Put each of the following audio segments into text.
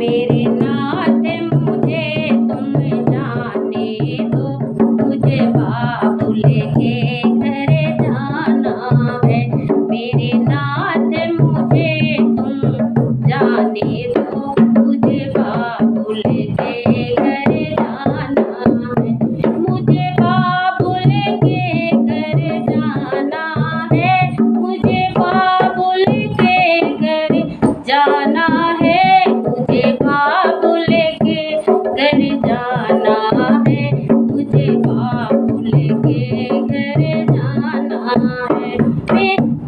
मेरे नाथ मुझे तुम जाने दो, मुझे बाबुल के घर जाना है। मेरे नाथ मुझे तुम जाने दो, मुझे बाबुल के घर जाना है। मुझे बाबुल के घर जाना है, मुझे बाबुल के घर जाना है, मुझे बाबुल के घर जाना है, मुझे बाबुल के घर जाना है।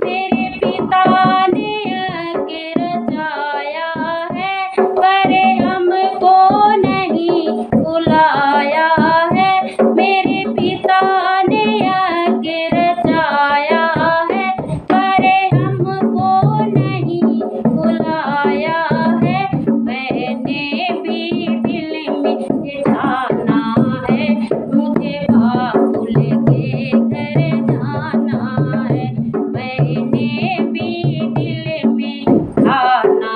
तेरे पिता ने आगे रचाया है, पर हमको नहीं बुलाया है। मेरे पिता ने आगे रचाया है, पर हमको नहीं बुलाया है। मैंने भी दिल में ठाना है, मुझे बाबुल के घर जाना है। मैंने भी दिल में ठाना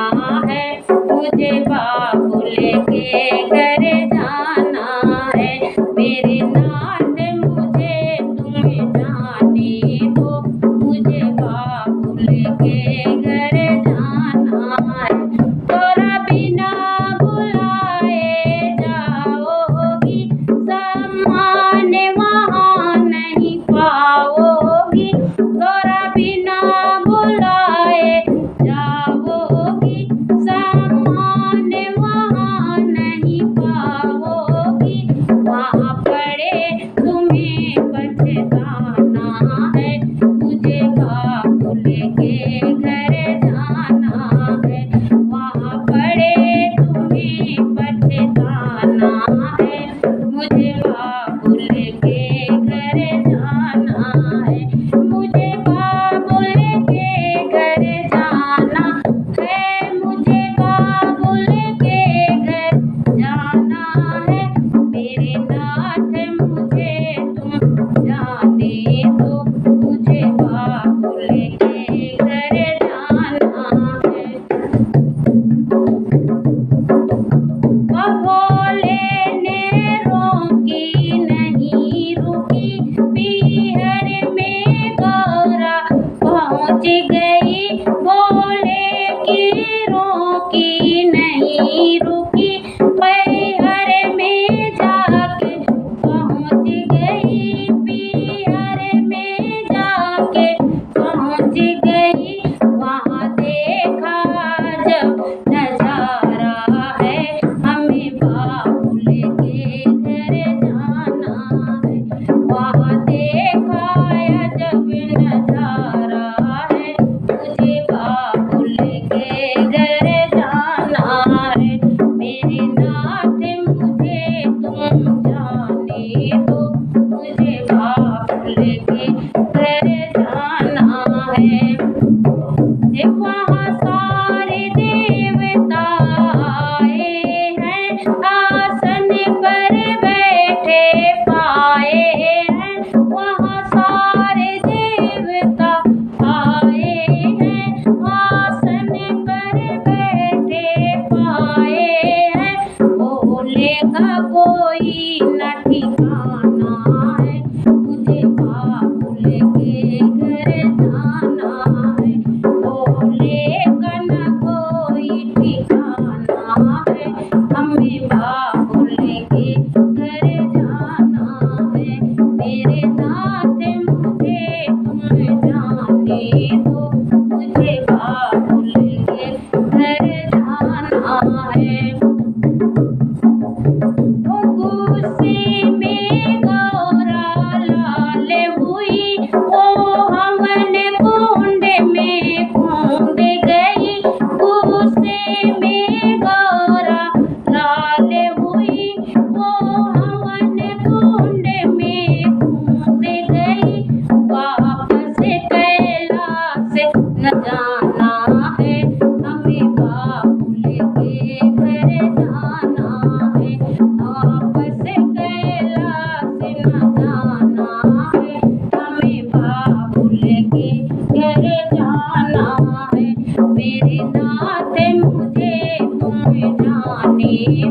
है, मुझे बाबुल के घर जाना है। मेरे नाथ मुझे तुम जाने दो, मुझे बाबुल के घर जाना है। तोरा बिना बुलाए जाओगी, सम्मान वहाँ नहीं पाओगी। तोरा बिना बुलाए जाओगी, सम्मान वहाँ नहीं पाओगी। वहाँ पड़े तुम्हें पछताना है, मुझे बाबुल के घर जाना है। वहाँ पड़े तुम्हें पछताना है, मुझे बाबुल के घर जाना है। मुझे बाबुल के घर जाना है, मुझे बाबुल के घर जाना है। मेरे नाथ मुझे तुम जाने दो, मुझे बाबुल के घर जाना है। भोले ने रोकी नहीं रुकी, पीहर में गौरा पहुँच गई। भोले की रोकी नहीं रुकी, पीहर में जाके पहुँच गई। पीहर में जाके पहुँच गई। वहाँ देखा जब नजारा है, हमें बाबुल के घर जाना है। वहाँ देखा जब नजारा है, मुझे बाबुल के घर जाना है। मेरे नाथ मुझे तुम जाने दो, मुझे बाबुल के घर जाना है। वहाँ सारे देवता आए हैं, आसन पर बैठे पाए हैं। वहाँ सारे देवता आए हैं, आसन पर बैठे पाए हैं। भोले का कोई न ठिकाना है, मुझे बाबुल के घर जाना है। भोले का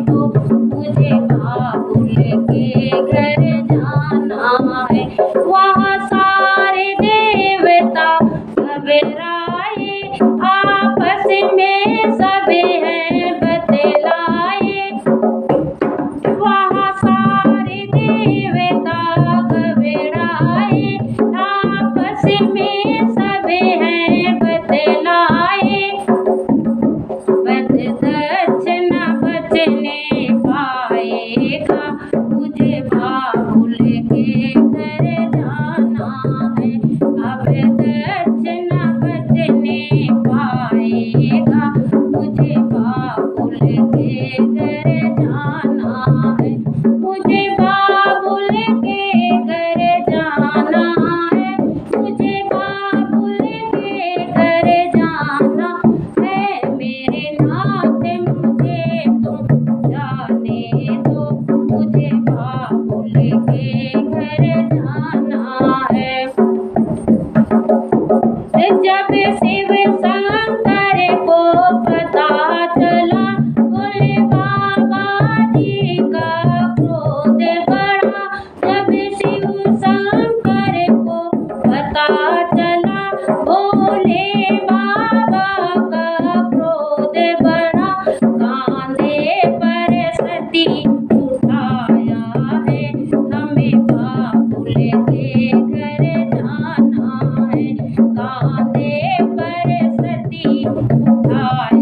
दो, मुझे बाबुल के घर जाना है। वहाँ सारे देवता घबराए, आपस में सब हैं बतलाए। वहाँ सारे देवता घबराए, आपस में सब हैं बतलाए। बद दक्षिणा बचने पाएगा, मुझे बाबुल के घर जाना है। अब दक्षिणा बचने पाएगा, मुझे बाबुल के घर जाना है। मुझे बाबुल के घर जाना है, मुझे बाबुल के घर जाना है। मेरे नाथ मुझे तुम जाने दो, मुझे बाबुल के घर जाना है। जब शिव शंकर को पता चला, बोले बाबा जी का क्रोध बढ़ा। जब शिव शंकर को पता चला, बोले बाबा का क्रोध बढ़ा। कांधे पर सती उठाया है, हमें बाबुल के घर जाना है। कांधे पर सती उठाया